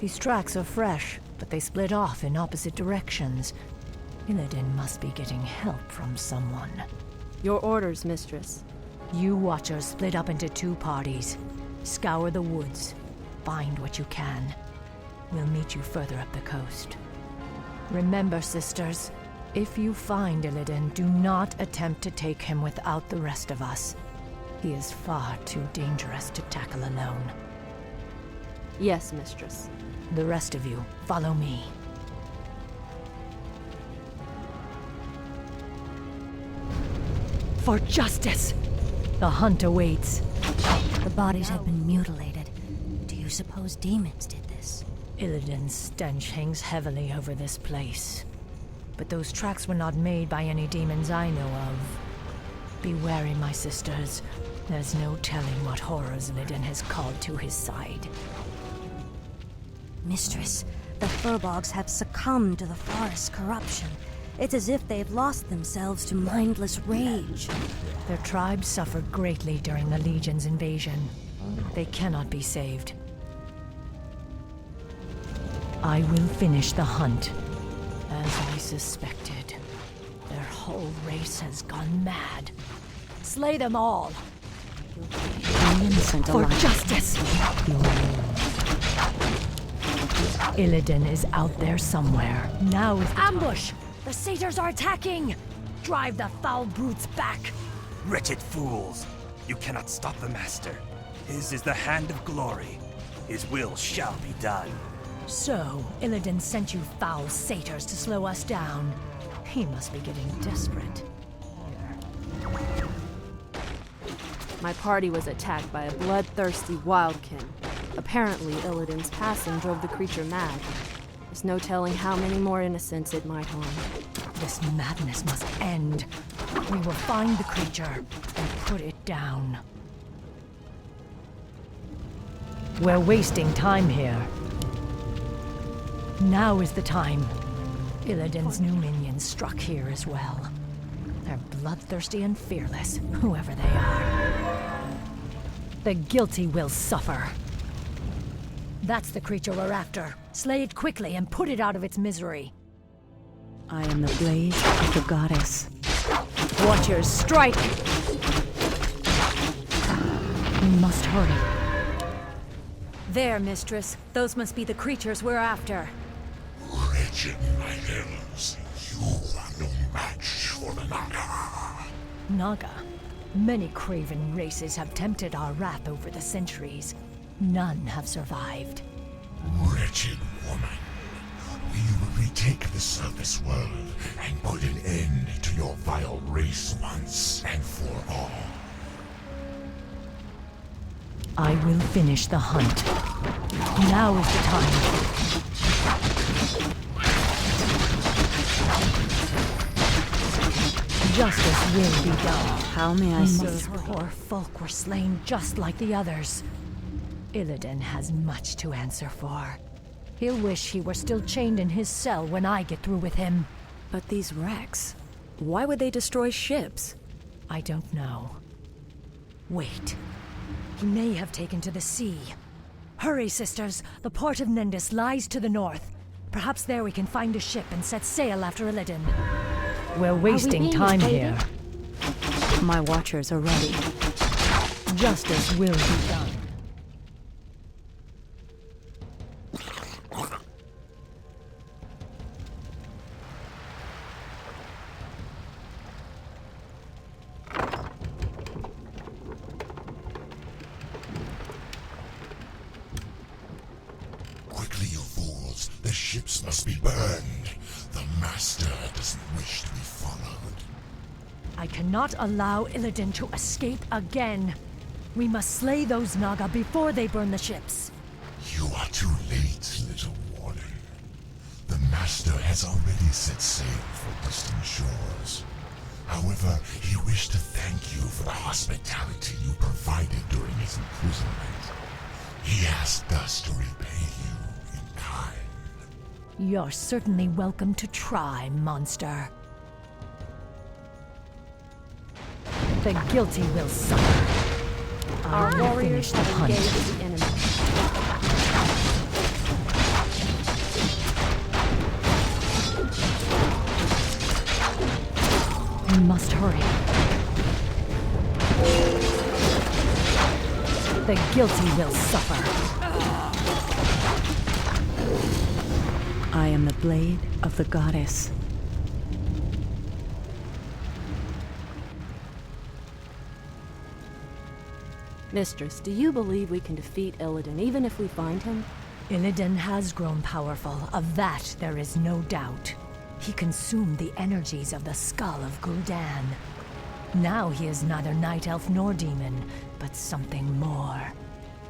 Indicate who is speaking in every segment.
Speaker 1: These tracks are fresh, but they split off in opposite directions. Illidan must be getting help from someone.
Speaker 2: Your orders, mistress.
Speaker 1: You Watchers split up into 2 parties. Scour the woods. Find what you can. We'll meet you further up the coast. Remember, sisters, if you find Illidan, do not attempt to take him without the rest of us. He is far too dangerous to tackle alone.
Speaker 2: Yes, mistress.
Speaker 1: The rest of you, follow me. For justice! The hunt awaits.
Speaker 3: The bodies have been mutilated. Do you suppose demons did this?
Speaker 1: Illidan's stench hangs heavily over this place. But those tracks were not made by any demons I know of. Be wary, my sisters. There's no telling what horrors Illidan has called to his side.
Speaker 3: Mistress, the furbolgs have succumbed to the forest's corruption. It's as if they've lost themselves to mindless rage.
Speaker 1: Their tribe suffered greatly during the Legion's invasion. They cannot be saved. I will finish the hunt. As I suspected, their whole race has gone mad. Slay them all! For justice! Illidan is out there somewhere. Now is the ambush! The satyrs are attacking! Drive the foul brutes back!
Speaker 4: Wretched fools! You cannot stop the Master. His is the hand of glory. His will shall be done.
Speaker 1: So, Illidan sent you foul satyrs to slow us down. He must be getting desperate.
Speaker 2: My party was attacked by a bloodthirsty wildkin. Apparently, Illidan's passing drove the creature mad. There's no telling how many more innocents it might harm.
Speaker 1: This madness must end. We will find the creature and put it down. We're wasting time here. Now is the time. Illidan's new minions struck here as well. They're bloodthirsty and fearless, whoever they are. The guilty will suffer. That's the creature we're after. Slay it quickly and put it out of its misery.
Speaker 5: I am the blade of the goddess.
Speaker 1: Watchers, strike! We must hurry. There, mistress. Those must be the creatures we're after.
Speaker 6: Wretched my hells, you are no match for the Naga.
Speaker 1: Naga? Many craven races have tempted our wrath over the centuries. None have survived.
Speaker 6: Wretched woman, we will retake the surface world and put an end to your vile race once and for all.
Speaker 1: I will finish the hunt. Now is the time. Justice will be done.
Speaker 5: How may I
Speaker 1: These
Speaker 5: serve?
Speaker 1: poor folk were slain just like the others. Illidan has much to answer for. He'll wish he were still chained in his cell when I get through with him.
Speaker 5: But these wrecks, why would they destroy ships?
Speaker 1: I don't know. Wait. He may have taken to the sea. Hurry, sisters. The port of Nendis lies to the north. Perhaps there we can find a ship and set sail after Illidan. We're wasting time here.
Speaker 5: My watchers are ready.
Speaker 1: Justice will be done.
Speaker 6: Quickly, you fools. The ships must be burned. The Master doesn't wish to be followed.
Speaker 1: I cannot allow Illidan to escape again. We must slay those Naga before they burn the ships.
Speaker 6: You are too late, little warden. The Master has already set sail for distant shores. However, he wished to thank you for the hospitality you provided during his imprisonment. He asked us to repay you in kind.
Speaker 1: You're certainly welcome to try, monster. The guilty will suffer.
Speaker 2: Our
Speaker 1: I will
Speaker 2: warriors
Speaker 1: finish the
Speaker 2: have
Speaker 1: hunt.
Speaker 2: engaged the enemy.
Speaker 1: hurry. The guilty will suffer.
Speaker 5: I am the blade of the goddess.
Speaker 2: Mistress, do you believe we can defeat Illidan even if we find him?
Speaker 1: Illidan has grown powerful, of that there is no doubt. He consumed the energies of the skull of Gul'dan. Now he is neither night elf nor demon, but something more.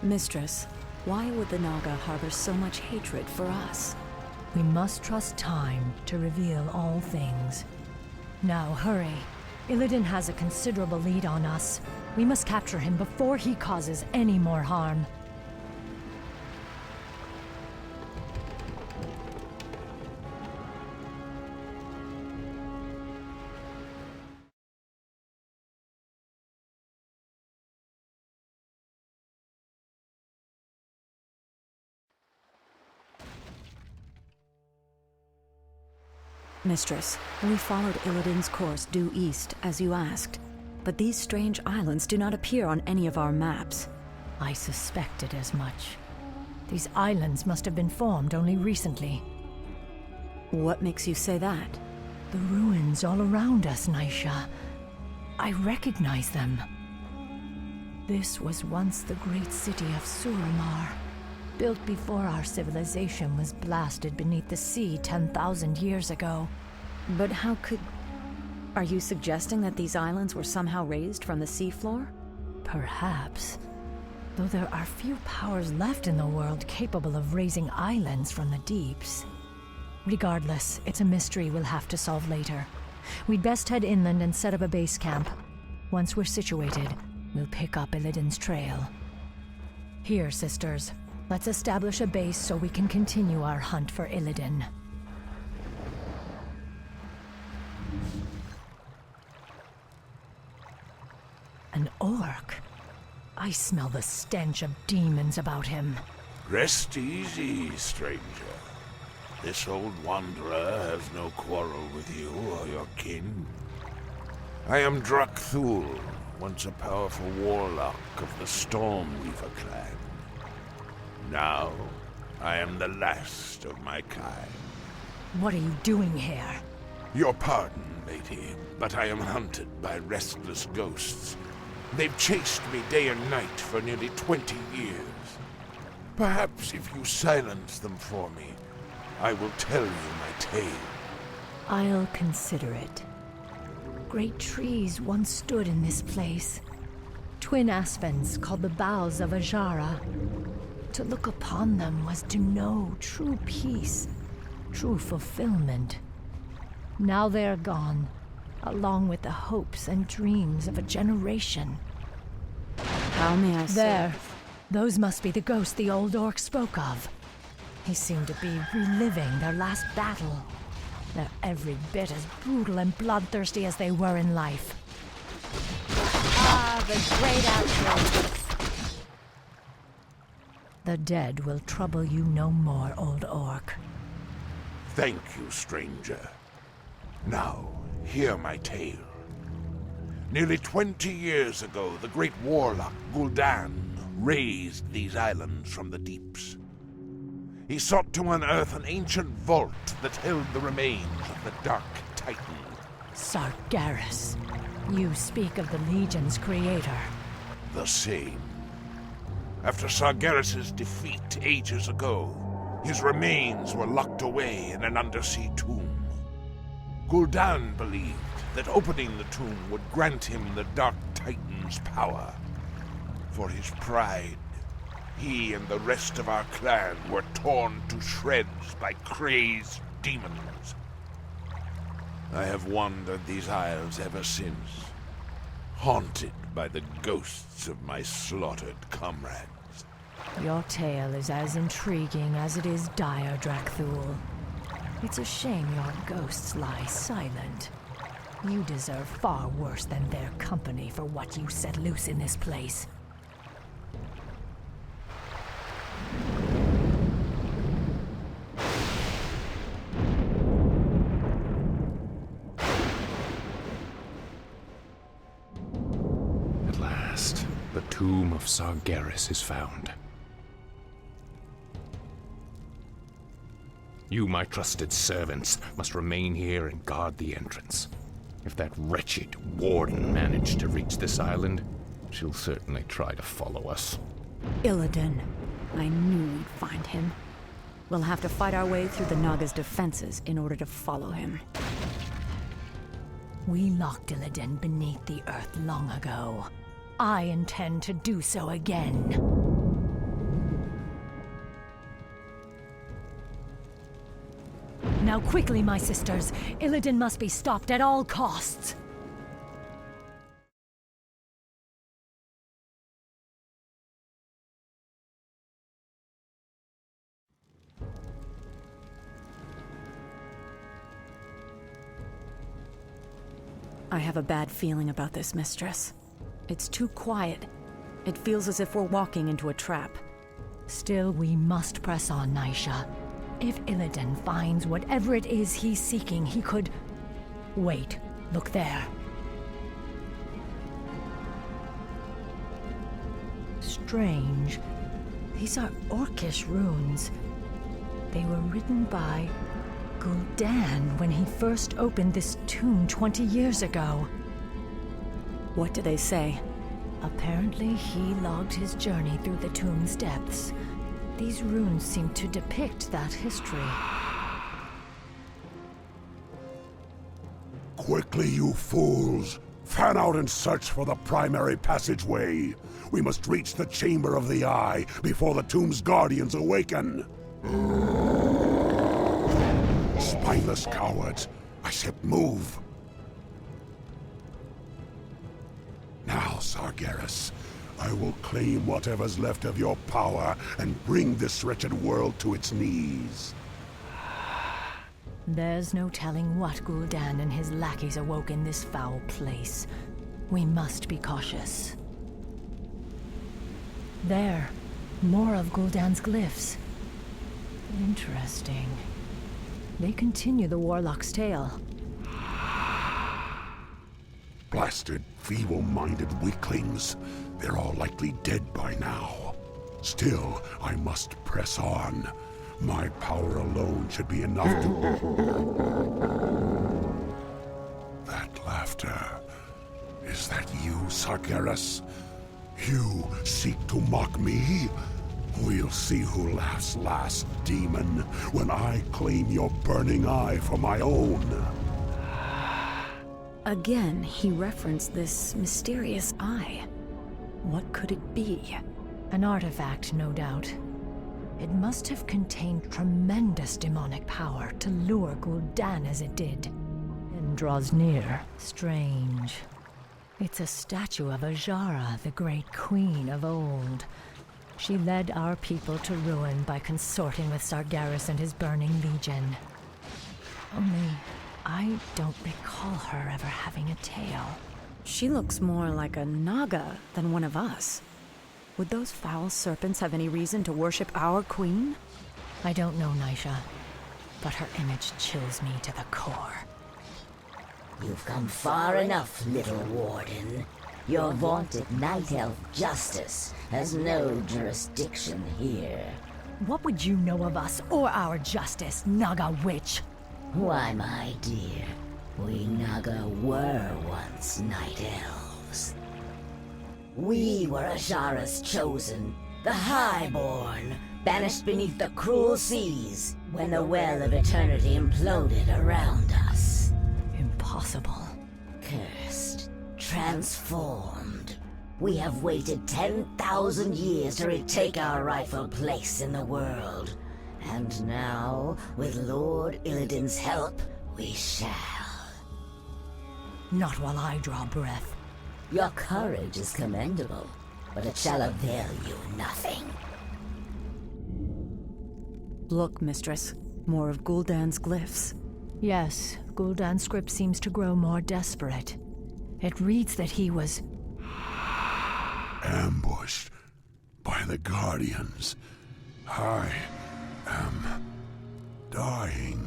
Speaker 5: Mistress, why would the Naga harbor so much hatred for us?
Speaker 1: We must trust time to reveal all things. Now hurry. Illidan has a considerable lead on us. We must capture him before he causes any more harm.
Speaker 5: Mistress, we followed Illidan's course due east, as you asked. But these strange islands do not appear on any of our maps.
Speaker 1: I suspected as much. These islands must have been formed only recently.
Speaker 5: What makes you say that?
Speaker 1: The ruins all around us, Naisha. I recognize them. This was once the great city of Suramar, built before our civilization was blasted beneath the sea 10,000 years ago.
Speaker 5: But how could... Are you suggesting that these islands were somehow raised from the seafloor?
Speaker 1: Perhaps. Though there are few powers left in the world capable of raising islands from the deeps. Regardless, it's a mystery we'll have to solve later. We'd best head inland and set up a base camp. Once we're situated, we'll pick up Illidan's trail. Here, sisters. Let's establish a base so we can continue our hunt for Illidan. An orc? I smell the stench of demons about him.
Speaker 7: Rest easy, stranger. This old wanderer has no quarrel with you or your kin. I am Drakthul, once a powerful warlock of the Stormweaver clan. Now, I am the last of my kind.
Speaker 1: What are you doing here?
Speaker 7: Your pardon, lady, but I am hunted by restless ghosts. They've chased me day and night for nearly 20 years. Perhaps if you silence them for me, I will tell you my tale.
Speaker 1: I'll consider it. Great trees once stood in this place. Twin aspens called the boughs of Ajara. To look upon them was to know true peace, true fulfillment. Now they're gone, along with the hopes and dreams of a generation.
Speaker 5: How may I say?
Speaker 1: There. Those must be the ghosts the old orc spoke of. He seemed to be reliving their last battle. They're every bit as brutal and bloodthirsty as they were in life.
Speaker 3: Ah, the great outlaw.
Speaker 1: The dead will trouble you no more, old orc.
Speaker 7: Thank you, stranger. Now, hear my tale. Nearly 20 years ago, the great warlock Gul'dan raised these islands from the deeps. He sought to unearth an ancient vault that held the remains of the Dark Titan.
Speaker 1: Sargeras. You speak of the Legion's creator.
Speaker 7: The same. After Sargeras' defeat ages ago, his remains were locked away in an undersea tomb. Gul'dan believed that opening the tomb would grant him the Dark Titan's power. For his pride, he and the rest of our clan were torn to shreds by crazed demons. I have wandered these isles ever since, haunted by the ghosts of my slaughtered comrades.
Speaker 1: Your tale is as intriguing as it is dire, Drakthul. It's a shame your ghosts lie silent. You deserve far worse than their company for what you set loose in this place.
Speaker 8: tomb of Sargeras is found. You, my trusted servants, must remain here and guard the entrance. If that wretched warden managed to reach this island, she'll certainly try to follow us.
Speaker 5: Illidan. I knew we'd find him. We'll have to fight our way through the Naga's defenses in order to follow him.
Speaker 1: We locked Illidan beneath the earth long ago. I intend to do so again. Now quickly, my sisters. Illidan must be stopped at all costs.
Speaker 5: I have a bad feeling about this, mistress. It's too quiet. It feels as if we're walking into a trap.
Speaker 1: Still, we must press on, Naisha. If Illidan finds whatever it is he's seeking, he could... Wait, look there. Strange. These are Orcish runes. They were written by Gul'dan when he first opened this tomb 20 years ago.
Speaker 5: What do they say?
Speaker 1: Apparently, he logged his journey through the tomb's depths. These runes seem to depict that history.
Speaker 6: Quickly, you fools! Fan out and search for the primary passageway. We must reach the Chamber of the Eye before the tomb's guardians awaken. Spineless cowards! I said move! Now, Sargeras, I will claim whatever's left of your power and bring this wretched world to its knees.
Speaker 1: There's no telling what Gul'dan and his lackeys awoke in this foul place. We must be cautious. There. More of Gul'dan's glyphs. Interesting. They continue the Warlock's tale.
Speaker 6: Blasted, feeble-minded weaklings. They're all likely dead by now. Still, I must press on. My power alone should be enough to... That laughter. Is that you, Sargeras? You seek to mock me? We'll see who laughs last, demon, when I claim your burning eye for my own.
Speaker 5: Again, he referenced this mysterious eye. What could it be?
Speaker 1: An artifact, no doubt. It must have contained tremendous demonic power to lure Gul'dan as it did. And draws near. Strange. It's a statue of Ajara, the great queen of old. She led our people to ruin by consorting with Sargeras and his burning legion. Only, I don't recall her ever having a tail.
Speaker 5: She looks more like a Naga than one of us. Would those foul serpents have any reason to worship our queen?
Speaker 1: I don't know, Naisha, but her image chills me to the core.
Speaker 9: You've come far enough, little warden. Your vaunted night elf justice has no jurisdiction here.
Speaker 1: What would you know of us or our justice, Naga witch?
Speaker 9: Why, my dear, we Naga were once night elves. We were Ajara's chosen, the Highborn, banished beneath the cruel seas when the Well of Eternity imploded around us.
Speaker 1: Impossible.
Speaker 9: Cursed, transformed. We have waited 10,000 years to retake our rightful place in the world. And now, with Lord Illidan's help, we shall.
Speaker 1: Not while I draw breath.
Speaker 9: Your courage is commendable, but it shall avail you nothing.
Speaker 5: Look, mistress. More of Gul'dan's glyphs.
Speaker 1: Yes, Gul'dan's script seems to grow more desperate. It reads that he was...
Speaker 6: ambushed by the Guardians. I am dying.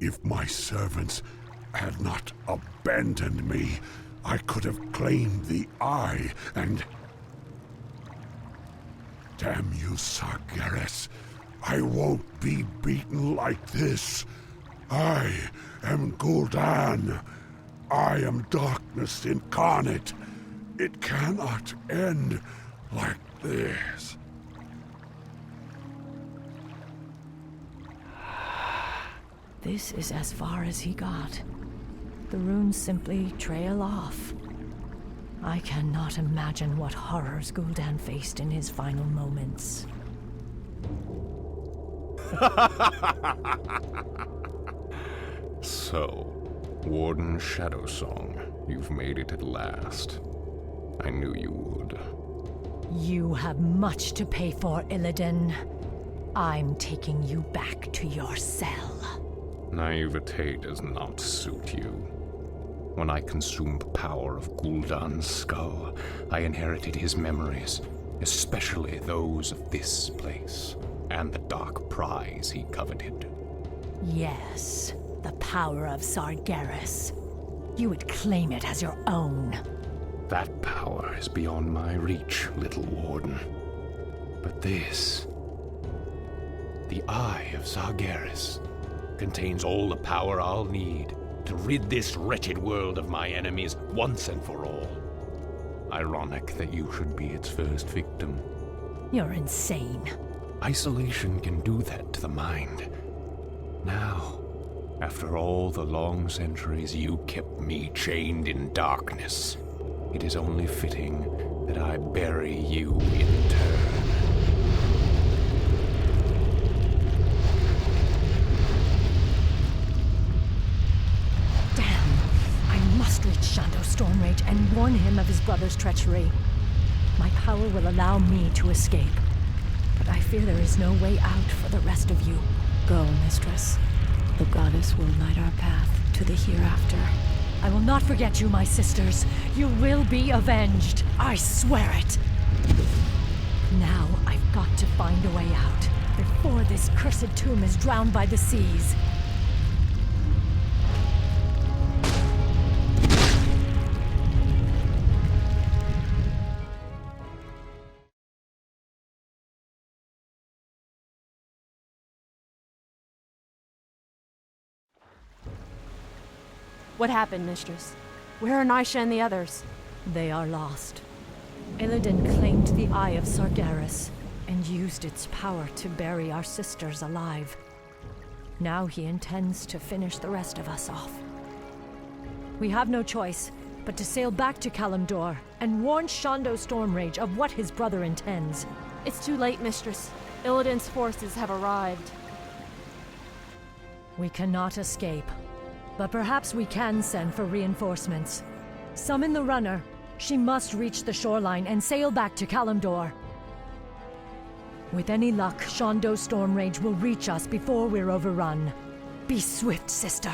Speaker 6: If my servants had not abandoned me, I could have claimed the eye and... Damn you, Sargeras. I won't be beaten like this. I am Gul'dan. I am darkness incarnate. It cannot end like this.
Speaker 1: This is as far as he got. The runes simply trail off. I cannot imagine what horrors Gul'dan faced in his final moments.
Speaker 8: So, Warden Shadowsong, you've made it at last. I knew you would.
Speaker 1: You have much to pay for, Illidan. I'm taking you back to your cell.
Speaker 8: Naivete does not suit you. When I consumed the power of Gul'dan's skull, I inherited his memories, especially those of this place, and the dark prize he coveted.
Speaker 1: Yes, the power of Sargeras. You would claim it as your own.
Speaker 8: That power is beyond my reach, little warden. But this... the Eye of Sargeras contains all the power I'll need to rid this wretched world of my enemies once and for all. Ironic that you should be its first victim.
Speaker 1: You're insane.
Speaker 8: Isolation can do that to the mind. Now, after all the long centuries you kept me chained in darkness, it is only fitting that I bury you in turn.
Speaker 1: Reach Shan'do Stormrage and warn him of his brother's treachery. My power will allow me to escape, but I fear there is no way out for the rest of you.
Speaker 5: Go, mistress. The goddess will light our path to the hereafter.
Speaker 1: I will not forget you, my sisters. You will be avenged. I swear it. Now I've got to find a way out before this cursed tomb is drowned by the seas.
Speaker 2: What happened, mistress? Where are Naisha and the others?
Speaker 1: They are lost. Illidan claimed the Eye of Sargeras and used its power to bury our sisters alive. Now he intends to finish the rest of us off. We have no choice but to sail back to Kalimdor and warn Shan'do Stormrage of what his brother intends.
Speaker 2: It's too late, mistress. Illidan's forces have arrived.
Speaker 1: We cannot escape, but perhaps we can send for reinforcements. Summon the runner. She must reach the shoreline and sail back to Kalimdor. With any luck, Shan'do Stormrage will reach us before we're overrun. Be swift, sister.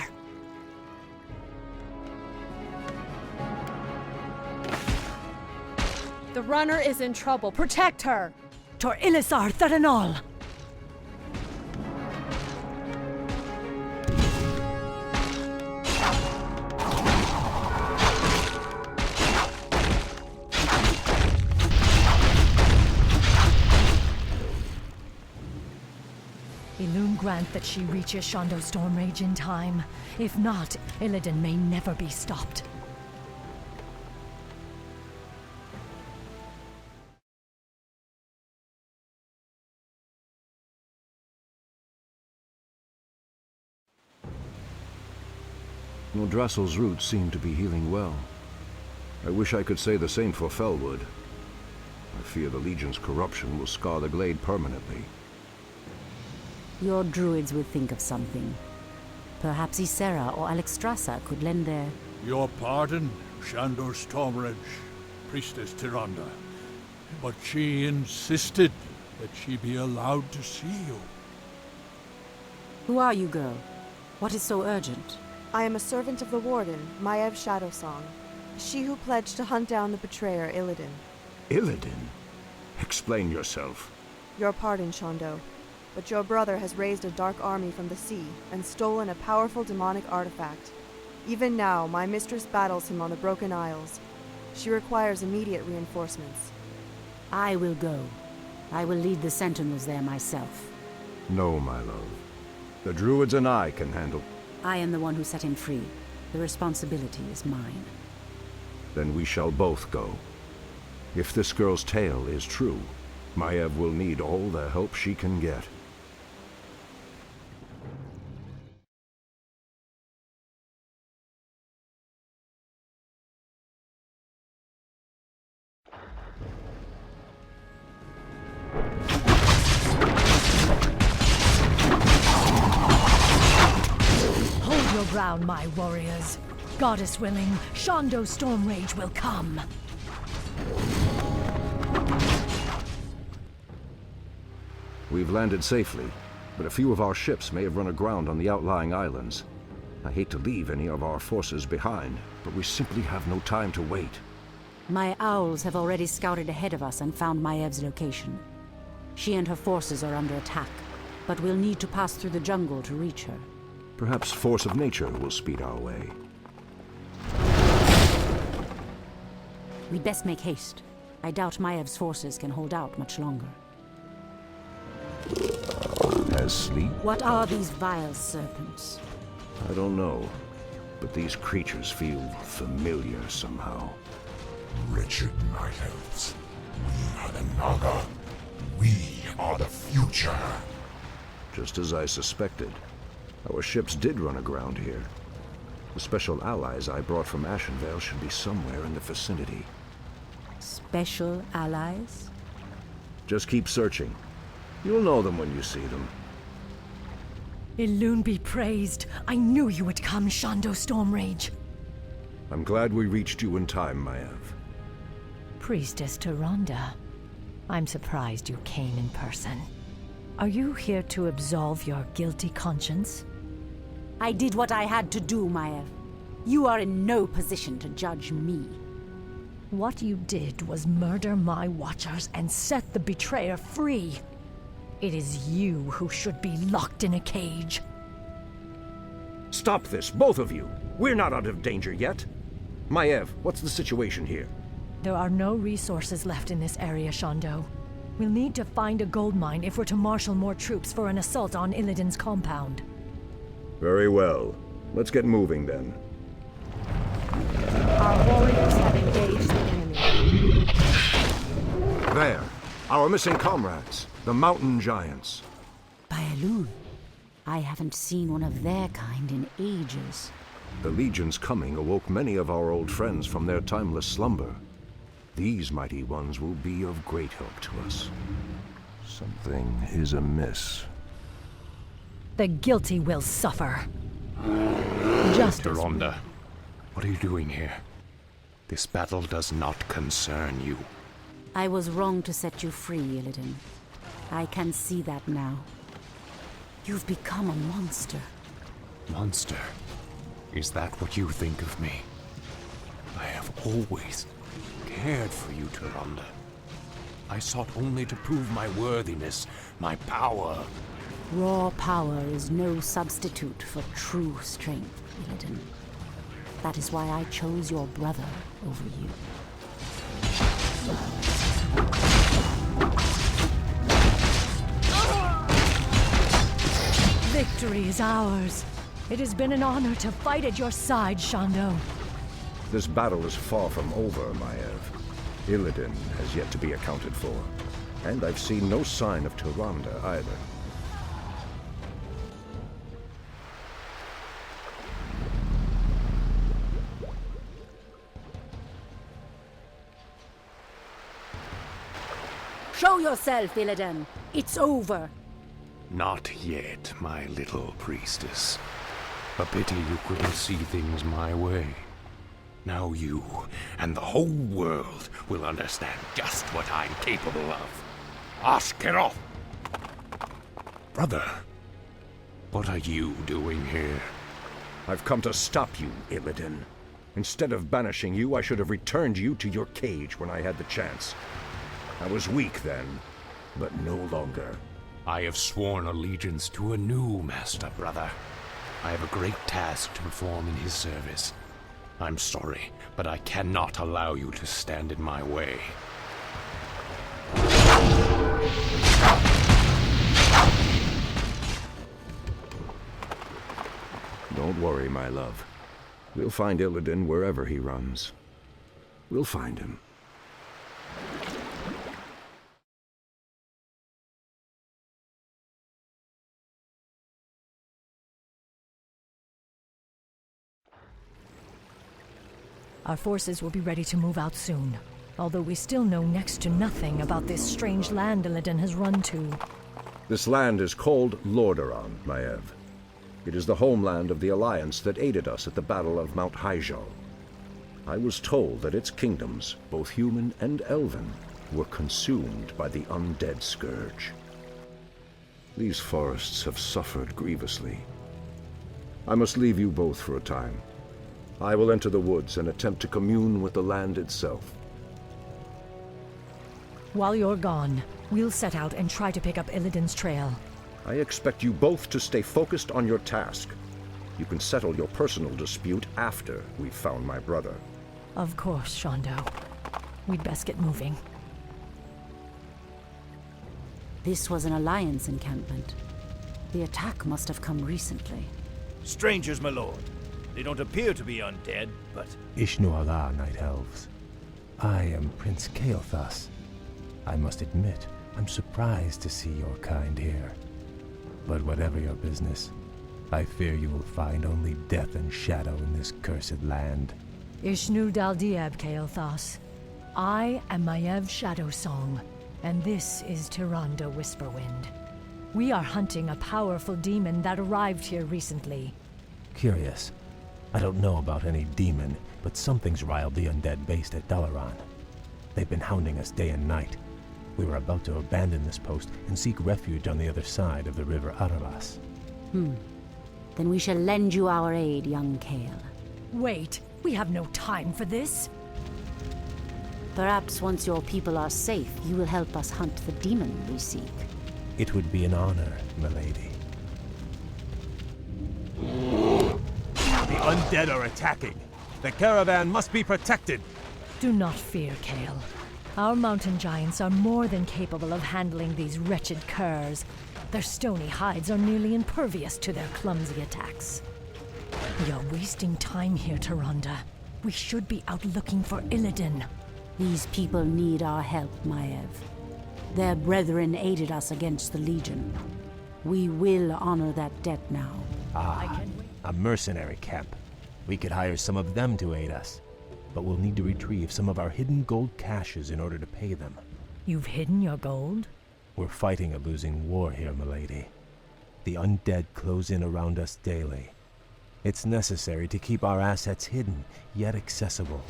Speaker 2: The runner is in trouble. Protect her!
Speaker 1: Tor Illisar Tharanol! Illume grant that she reaches Shan'do Stormrage in time. If not, Illidan may never be stopped.
Speaker 10: Dressel's roots seem to be healing well. I wish I could say the same for Felwood. I fear the Legion's corruption will scar the glade permanently.
Speaker 11: Your druids would think of something. Perhaps Ysera or Alexstrasza could lend their...
Speaker 12: Your pardon, Shan'do Stormrage, Priestess Tyrande. But she insisted that she be allowed to see you.
Speaker 11: Who are you, girl? What is so urgent?
Speaker 13: I am a servant of the Warden, Maiev Shadowsong. She who pledged to hunt down the betrayer, Illidan.
Speaker 10: Illidan? Explain yourself.
Speaker 13: Your pardon, Shan'do. But your brother has raised a dark army from the sea and stolen a powerful demonic artifact. Even now, my mistress battles him on the Broken Isles. She requires immediate reinforcements.
Speaker 11: I will go. I will lead the sentinels there myself.
Speaker 10: No, my love. The druids and I can handle...
Speaker 11: I am the one who set him free. The responsibility is mine.
Speaker 10: Then we shall both go. If this girl's tale is true, Maiev will need all the help she can get.
Speaker 1: Hold your ground, my warriors. Goddess willing, Shondo Stormrage will come.
Speaker 10: We've landed safely, but a few of our ships may have run aground on the outlying islands. I hate to leave any of our forces behind, but we simply have no time to wait.
Speaker 11: My owls have already scouted ahead of us and found Maiev's location. She and her forces are under attack, but we'll need to pass through the jungle to reach her.
Speaker 10: Perhaps force of nature will speed our way.
Speaker 11: We'd best make haste. I doubt Maiev's forces can hold out much longer.
Speaker 10: Has sleep?
Speaker 11: What are these vile serpents?
Speaker 10: I don't know, but these creatures feel familiar somehow.
Speaker 6: Wretched night elves. We are the Naga. We are the future.
Speaker 10: Just as I suspected. Our ships did run aground here. The special allies I brought from Ashenvale should be somewhere in the vicinity.
Speaker 11: Special allies?
Speaker 10: Just keep searching. You'll know them when you see them.
Speaker 1: Illidan be praised. I knew you would come, Shondo Stormrage.
Speaker 10: I'm glad we reached you in time, Maiev.
Speaker 1: Priestess Tyrande. I'm surprised you came in person. Are you here to absolve your guilty conscience?
Speaker 11: I did what I had to do, Maiev. You are in no position to judge me.
Speaker 1: What you did was murder my watchers and set the betrayer free. It is you who should be locked in a cage.
Speaker 10: Stop this, both of you! We're not out of danger yet! Maiev, what's the situation here?
Speaker 1: There are no resources left in this area, Shondo. We'll need to find a gold mine if we're to marshal more troops for an assault on Illidan's compound.
Speaker 10: Very well. Let's get moving then.
Speaker 2: Our warriors have engaged the enemy.
Speaker 10: There! Our missing comrades, the mountain giants.
Speaker 11: By Illidan, I haven't seen one of their kind in ages.
Speaker 10: The Legion's coming awoke many of our old friends from their timeless slumber. These mighty ones will be of great help to us. Something is amiss.
Speaker 1: The guilty will suffer. Just as
Speaker 8: Tyrande, what are you doing here? This battle does not concern you.
Speaker 11: I was wrong to set you free, Illidan. I can see that now. You've become a monster.
Speaker 8: Monster? Is that what you think of me? I have always cared for you, Tyrande. I sought only to prove my worthiness, my power.
Speaker 11: Raw power is no substitute for true strength, Illidan. That is why I chose your brother over you.
Speaker 1: Victory is ours. It has been an honor to fight at your side, Shondo.
Speaker 10: This battle is far from over, Maiev. Illidan has yet to be accounted for. And I've seen no sign of Tyrande either.
Speaker 11: Show yourself, Illidan! It's over!
Speaker 8: Not yet, my little priestess. A pity you couldn't see things my way. Now you and the whole world will understand just what I'm capable of. Ashkeroth! Brother, what are you doing here?
Speaker 10: I've come to stop you, Illidan. Instead of banishing you, I should have returned you to your cage when I had the chance. I was weak then, but no longer.
Speaker 8: I have sworn allegiance to a new master, brother. I have a great task to perform in his service. I'm sorry, but I cannot allow you to stand in my way.
Speaker 10: Don't worry, my love. We'll find Illidan wherever he runs. We'll find him.
Speaker 1: Our forces will be ready to move out soon, although we still know next to nothing about this strange land Illidan has run to.
Speaker 10: This land is called Lordaeron, Maiev. It is the homeland of the Alliance that aided us at the Battle of Mount Hyjal. I was told that its kingdoms, both human and elven, were consumed by the undead scourge. These forests have suffered grievously. I must leave you both for a time. I will enter the woods and attempt to commune with the land itself.
Speaker 1: While you're gone, we'll set out and try to pick up Illidan's trail.
Speaker 10: I expect you both to stay focused on your task. You can settle your personal dispute after we've found my brother.
Speaker 1: Of course, Shondo. We'd best get moving.
Speaker 11: This was an Alliance encampment. The attack must have come recently.
Speaker 4: Strangers, my lord. They don't appear to be undead, but...
Speaker 14: Ishnu Allah, Night Elves. I am Prince Kael'thas. I must admit, I'm surprised to see your kind here. But whatever your business, I fear you will find only death and shadow in this cursed land.
Speaker 1: Ishnu Daldieb, Kael'thas. I am Maiev Shadowsong, and this is Tyrande Whisperwind. We are hunting a powerful demon that arrived here recently.
Speaker 14: Curious. I don't know about any demon, but something's riled the undead based at Dalaran. They've been hounding us day and night. We were about to abandon this post and seek refuge on the other side of the river Aravas.
Speaker 11: Then we shall lend you our aid, young Kael.
Speaker 1: Wait, we have no time for this.
Speaker 11: Perhaps once your people are safe, you will help us hunt the demon we seek.
Speaker 14: It would be an honor, milady.
Speaker 15: The undead are attacking. The caravan must be protected.
Speaker 1: Do not fear, Kael. Our mountain giants are more than capable of handling these wretched curs. Their stony hides are nearly impervious to their clumsy attacks. We are wasting time here, Tyrande. We should be out looking for Illidan.
Speaker 11: These people need our help, Maiev. Their brethren aided us against the Legion. We will honor that debt now.
Speaker 14: A mercenary camp. We could hire some of them to aid us, but we'll need to retrieve some of our hidden gold caches in order to pay them.
Speaker 1: You've hidden your gold?
Speaker 14: We're fighting a losing war here, milady. The undead close in around us daily. It's necessary to keep our assets hidden, yet accessible.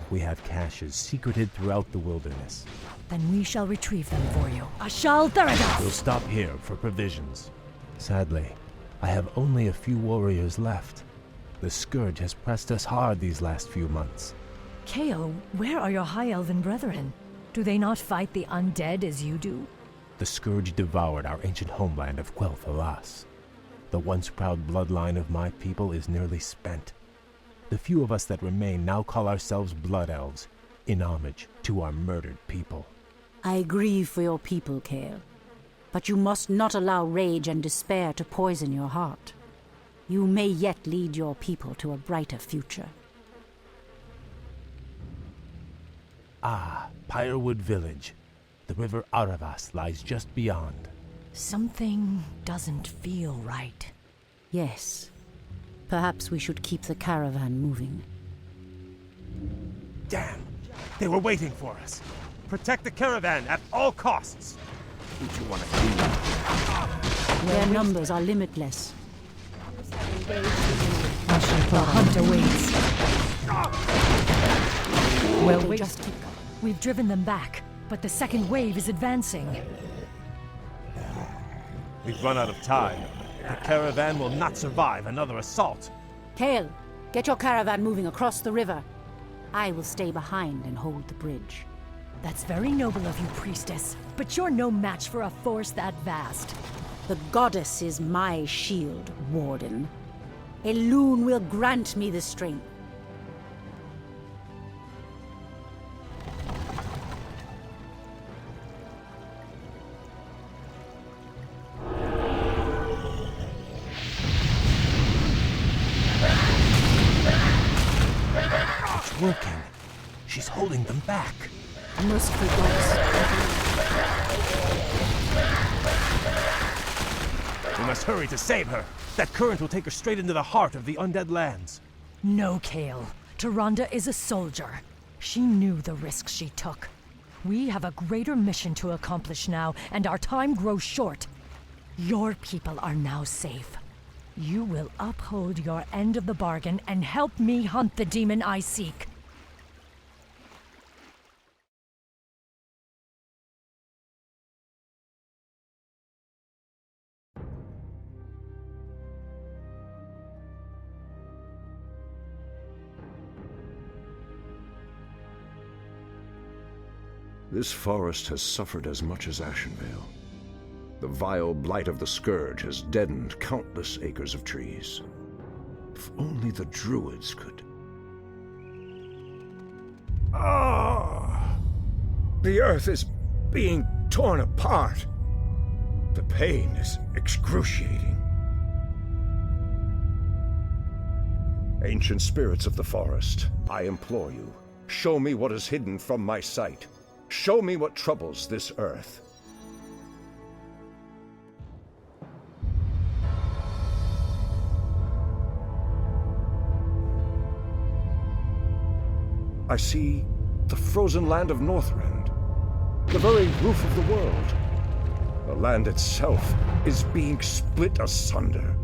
Speaker 14: We have caches secreted throughout the wilderness.
Speaker 1: Then we shall retrieve them for you. Ashal Theradas!
Speaker 14: We'll stop here for provisions. Sadly, I have only a few warriors left. The scourge has pressed us hard these last few months.
Speaker 1: Kael, where are your High Elven brethren? Do they not fight the undead as you do?
Speaker 14: The scourge devoured our ancient homeland of Quel'Thalas. The once proud bloodline of my people is nearly spent. The few of us that remain now call ourselves Blood Elves, in homage to our murdered people.
Speaker 11: I grieve for your people, Kael. But you must not allow rage and despair to poison your heart. You may yet lead your people to a brighter future.
Speaker 14: Pyrewood Village. The river Aravas lies just beyond.
Speaker 1: Something doesn't feel right.
Speaker 11: Yes. Perhaps we should keep the caravan moving.
Speaker 15: Damn! They were waiting for us. Protect the caravan at all costs.
Speaker 10: What you want to do?
Speaker 11: Their numbers are limitless.
Speaker 1: The hunter waits. Well, wait. We've driven them back, but the second wave is advancing.
Speaker 15: We've run out of time. The caravan will not survive another assault.
Speaker 11: Kael, get your caravan moving across the river. I will stay behind and hold the bridge.
Speaker 1: That's very noble of you, priestess, but you're no match for a force that vast.
Speaker 11: The goddess is my shield, Warden. A loon will grant me the strength.
Speaker 15: It's working. She's holding them back.
Speaker 2: Must be gods.
Speaker 15: We must hurry to save her. That current will take her straight into the heart of the undead lands.
Speaker 1: No, Kale. Tyrande is a soldier. She knew the risks she took. We have a greater mission to accomplish now, and our time grows short. Your people are now safe. You will uphold your end of the bargain and help me hunt the demon I seek.
Speaker 10: This forest has suffered as much as Ashenvale. The vile blight of the Scourge has deadened countless acres of trees. If only the druids could...
Speaker 14: Ah! The earth is being torn apart. The pain is excruciating.
Speaker 10: Ancient spirits of the forest, I implore you, show me what is hidden from my sight. Show me what troubles this earth. I see the frozen land of Northrend, the very roof of the world. The land itself is being split asunder.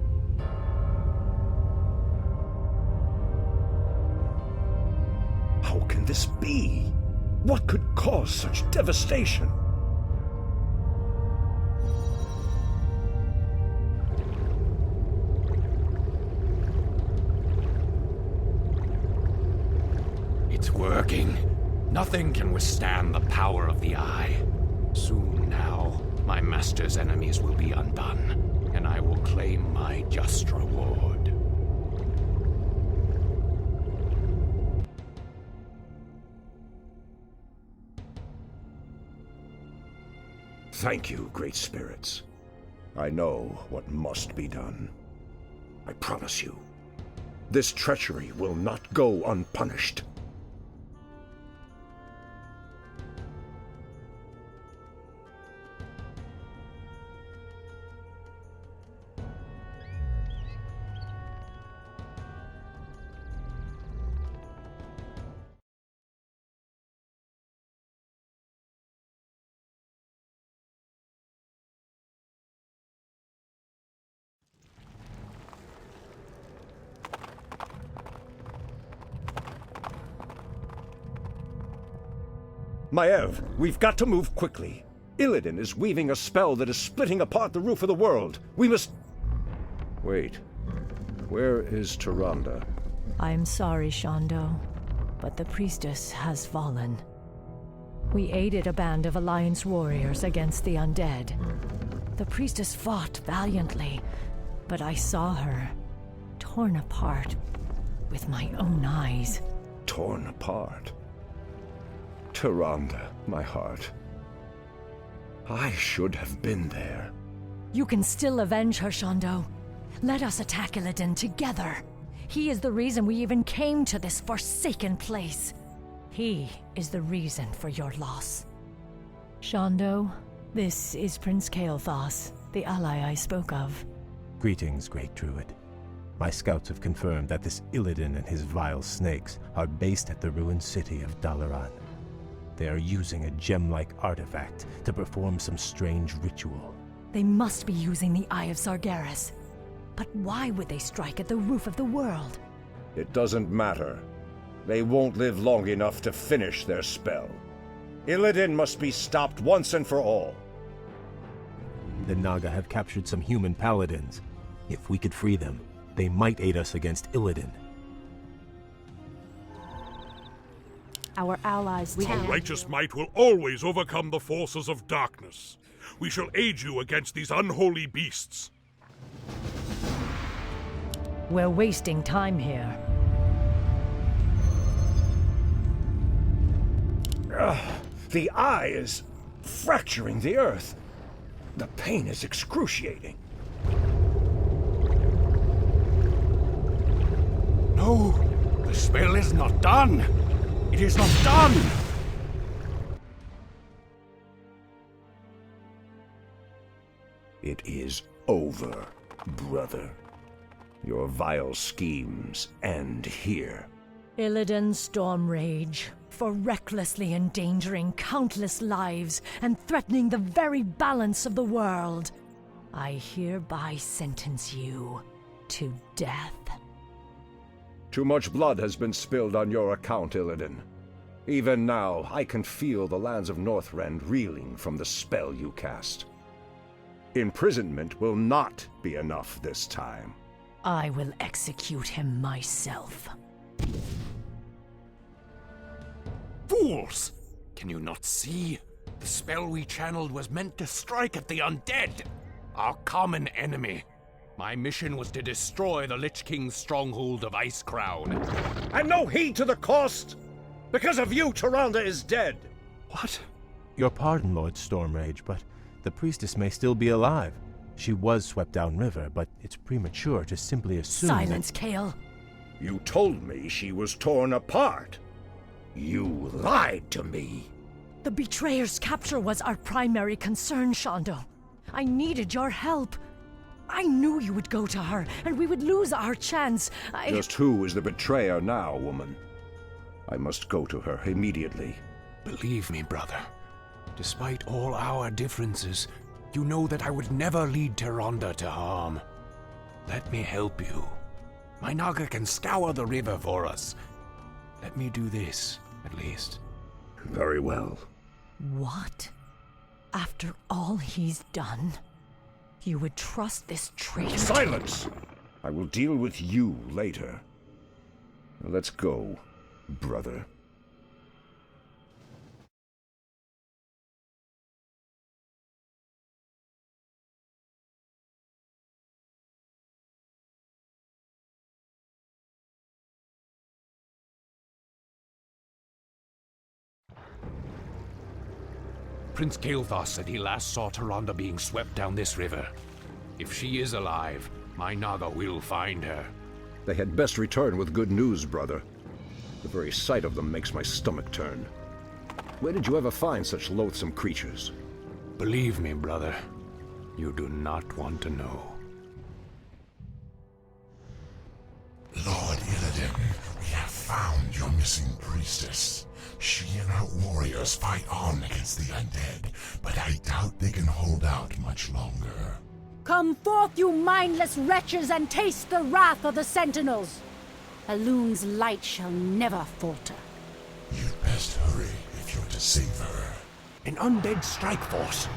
Speaker 10: How can this be? What could cause such devastation?
Speaker 8: It's working. Nothing can withstand the power of the Eye. Soon now, my master's enemies will be undone, and I will claim my just reward.
Speaker 10: Thank you, great spirits. I know what must be done. I promise you, this treachery will not go unpunished. Maiev, we've got to move quickly. Illidan is weaving a spell that is splitting apart the roof of the world. We must... Wait. Where is Tyrande?
Speaker 1: I'm sorry, Shondo, but the priestess has fallen. We aided a band of Alliance warriors against the undead. The priestess fought valiantly, but I saw her torn apart with my own eyes.
Speaker 10: Torn apart? Tyrande, my heart. I should have been there.
Speaker 1: You can still avenge her, Shondo. Let us attack Illidan together. He is the reason we even came to this forsaken place. He is the reason for your loss. Shondo, this is Prince Kael'thas, the ally I spoke of.
Speaker 14: Greetings, Great Druid. My scouts have confirmed that this Illidan and his vile snakes are based at the ruined city of Dalaran. They are using a gem-like artifact to perform some strange ritual.
Speaker 1: They must be using the Eye of Sargeras. But why would they strike at the roof of the world?
Speaker 10: It doesn't matter. They won't live long enough to finish their spell. Illidan must be stopped once and for all.
Speaker 14: The Naga have captured some human paladins. If we could free them, they might aid us against Illidan.
Speaker 2: Our allies
Speaker 16: Our righteous might will always overcome the forces of darkness. We shall aid you against these unholy beasts.
Speaker 1: We're wasting time here.
Speaker 10: The eye is fracturing the earth. The pain is excruciating.
Speaker 8: No, the spell is not done. It is not done.
Speaker 10: It is over, brother. Your vile schemes end here.
Speaker 1: Illidan Stormrage, for recklessly endangering countless lives and threatening the very balance of the world, I hereby sentence you to death.
Speaker 10: Too much blood has been spilled on your account, Illidan. Even now, I can feel the lands of Northrend reeling from the spell you cast. Imprisonment will not be enough this time.
Speaker 1: I will execute him myself.
Speaker 8: Fools! Can you not see? The spell we channeled was meant to strike at the undead, our common enemy. My mission was to destroy the Lich King's stronghold of Icecrown.
Speaker 10: And no heed to the cost! Because of you, Tyrande is dead!
Speaker 8: What?
Speaker 14: Your pardon, Lord Stormrage, but the priestess may still be alive. She was swept downriver, but it's premature to simply assume
Speaker 1: Silence, Kale.
Speaker 10: You told me she was torn apart. You lied to me.
Speaker 1: The Betrayer's capture was our primary concern, Shondo. I needed your help. I knew you would go to her, and we would lose our chance.
Speaker 10: Just who is the betrayer now, woman? I must go to her immediately.
Speaker 8: Believe me, brother. Despite all our differences, you know that I would never lead Tyrande to harm. Let me help you. My Naga can scour the river for us. Let me do this, at least.
Speaker 10: Very well.
Speaker 1: What? After all he's done, you would trust this traitor?
Speaker 10: Silence! I will deal with you later. Let's go, brother.
Speaker 8: Prince Kael'thas said he last saw Tyrande being swept down this river. If she is alive, my Naga will find her.
Speaker 10: They had best return with good news, brother. The very sight of them makes my stomach turn. Where did you ever find such loathsome creatures?
Speaker 8: Believe me, brother, you do not want to know.
Speaker 6: Lord Illidan, we have found your missing priestess. She and her warriors fight on against the undead, but I doubt they can hold out much longer.
Speaker 11: Come forth, you mindless wretches, and taste the wrath of the Sentinels! Alun's light shall never falter.
Speaker 6: You'd best hurry if you're to save her.
Speaker 8: An undead strike force.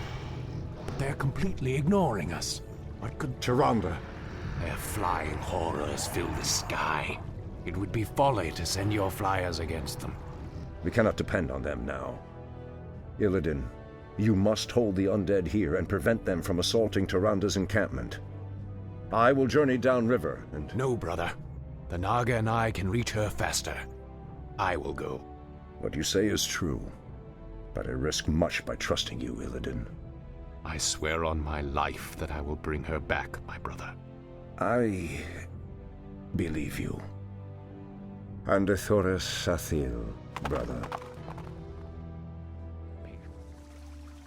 Speaker 8: But they're completely ignoring us. What could
Speaker 10: Tyrande?
Speaker 8: Their flying horrors fill the sky. It would be folly to send your flyers against them.
Speaker 10: We cannot depend on them now. Illidan, you must hold the undead here and prevent them from assaulting Tyrande's encampment. I will journey downriver and...
Speaker 8: No, brother. The Naga and I can reach her faster. I will go.
Speaker 10: What you say is true, but I risk much by trusting you, Illidan.
Speaker 8: I swear on my life that I will bring her back, my brother.
Speaker 10: I believe you. And Thoris Sathil, brother.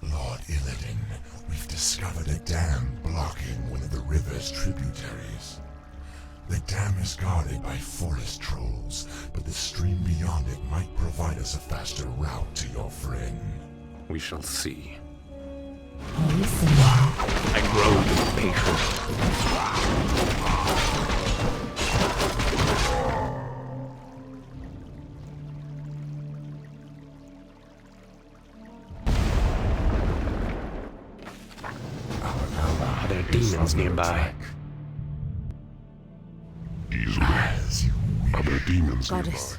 Speaker 6: Lord Illidan, we've discovered a dam blocking one of the river's tributaries. The dam is guarded by forest trolls, but the stream beyond it might provide us a faster route to your friend.
Speaker 8: We shall see. I grow impatient. Are there demons nearby?
Speaker 6: Are there demons
Speaker 11: Goddess,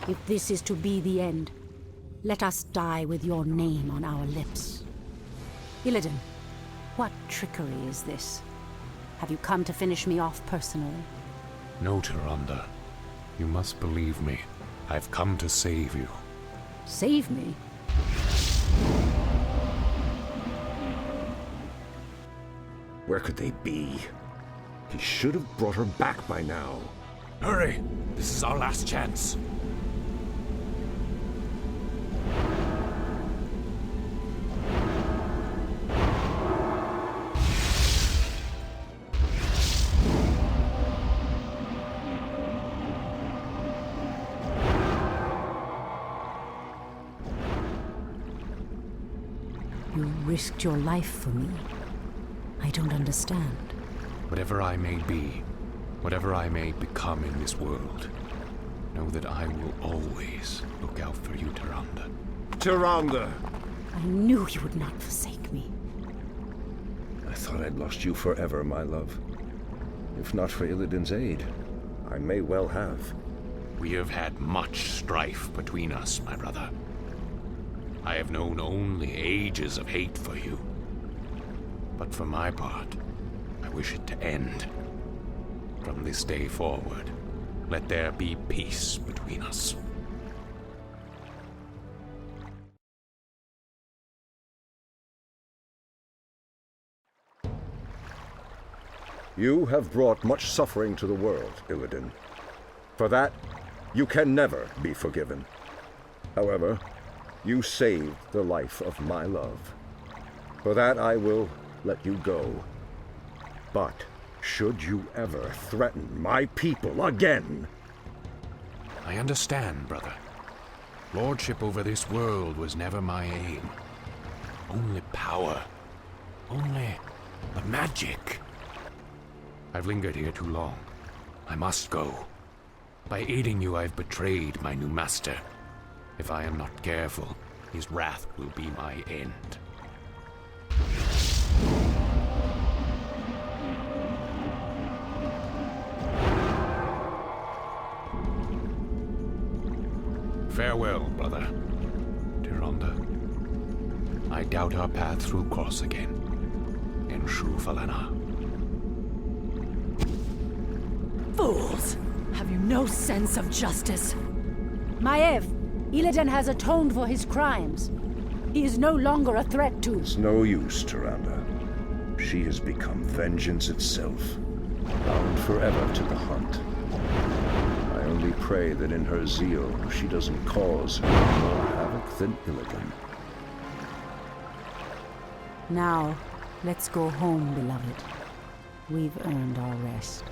Speaker 11: if this is to be the end, let us die with your name on our lips. Illidan, what trickery is this? Have you come to finish me off personally?
Speaker 8: No, Tyrande. You must believe me. I've come to save you.
Speaker 11: Save me?
Speaker 10: Where could they be? He should have brought her back by now.
Speaker 4: Hurry! This is our last chance.
Speaker 11: You risked your life for me. I don't understand.
Speaker 8: Whatever I may be, whatever I may become in this world, know that I will always look out for you, Tyrande.
Speaker 10: Tyrande!
Speaker 11: I knew you would not forsake me.
Speaker 10: I thought I'd lost you forever, my love. If not for Illidan's aid, I may well have.
Speaker 8: We have had much strife between us, my brother. I have known only ages of hate for you. But for my part, I wish it to end. From this day forward, let there be peace between us.
Speaker 10: You have brought much suffering to the world, Illidan. For that, you can never be forgiven. However, you saved the life of my love. For that I will let you go. But should you ever threaten my people again...
Speaker 8: I understand, brother. Lordship over this world was never my aim. Only power. Only the magic. I've lingered here too long. I must go. By aiding you, I've betrayed my new master. If I am not careful, his wrath will be my end. Farewell, brother. Tyrande. I doubt our paths will cross again. In Shufalana.
Speaker 1: Fools! Have you no sense of justice?
Speaker 11: Maiev, Illidan has atoned for his crimes. He is no longer a threat to...
Speaker 10: It's no use, Tyrande. She has become vengeance itself, bound forever to the hunt. I only pray that in her zeal she doesn't cause more havoc than Illidan.
Speaker 11: Now, let's go home, beloved. We've earned our rest.